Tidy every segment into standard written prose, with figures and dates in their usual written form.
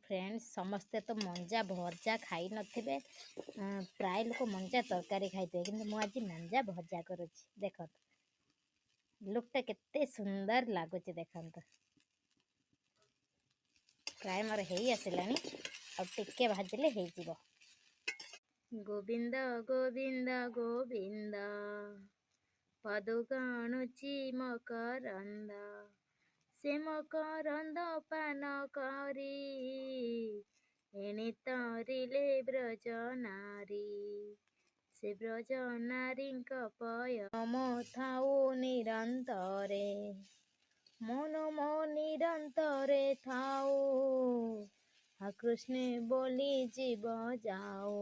Friends समस्ते तो मंजा भजा खाई नथिबे प्राय लोक मंजा तरकारी खाइते कि आज मंजा भजा करुच्ची देख लुकटा केते सुंदर लगुच देखत प्राय मोर हे आसलानी आके भाजिले हो गोविंद गोविंद गोविंद पदुगाणुची मकरंद से मकरंद पान करी एणे तरिले ब्रज नारी से ब्रज नारी पय मो थाऊ निरंतरे मन मो निरंतरे थाऊ हा कृष्ण बोली जीव जाओ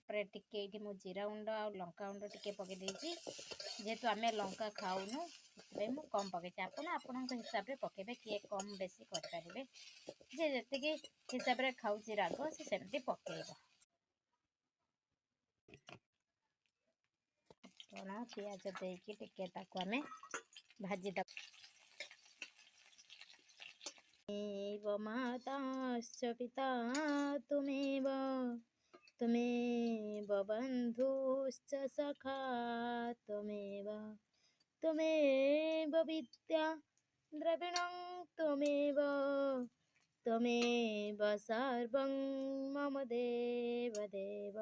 टिके ये मु जीरा गुंड आ लंका गुंड टिके पके देछि जेहेतु आमे लंका खाऊनु मु कम पके आपण आपण हिसाब रे पकेबे किए कम बेसी कर पारिबे जे जति कि हिसाब रे खाउची राग से सेमती पकेबा आपण पियाज देकी टिके ताको आमे भाजी द एव माताश्च पिता तुमेव तुमेव बन्धुश्च सखा तुमेव तुमेव विद्या द्रविणं तुमेव तुमेव सर्वं मम देव देव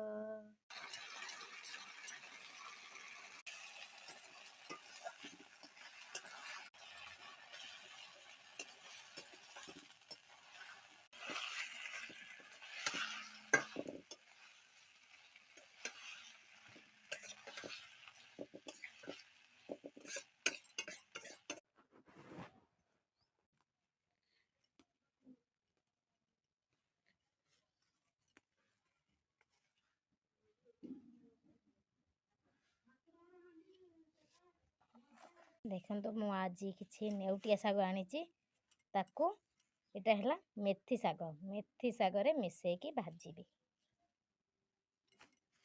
देखो मु आज किसी नेउटिया शाग आनी ताकू इटा है मेथी शाग रे मिसेकी भाजीबी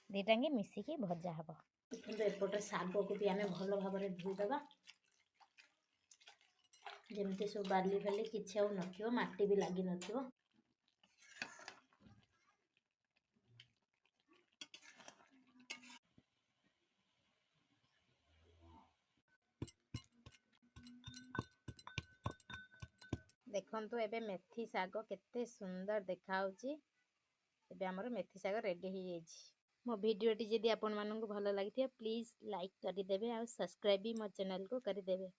दीटांगे मिसिकी भजा हम देखो एपटे शाग को भी आम भल भाव धोईदबा जमती सब बाली फाली किसी आउ मटी भी लगी न देखंतु एबे मेथी शाग केते सुंदर देखाउची एबे हमर मेथी शाग रेडी हो जाइछि मो वीडियोटी जदि आपण माननकु भलो लागि प्लीज लाइक करि देबे आ सब्सक्राइब भी मो चैनल को करि देबे।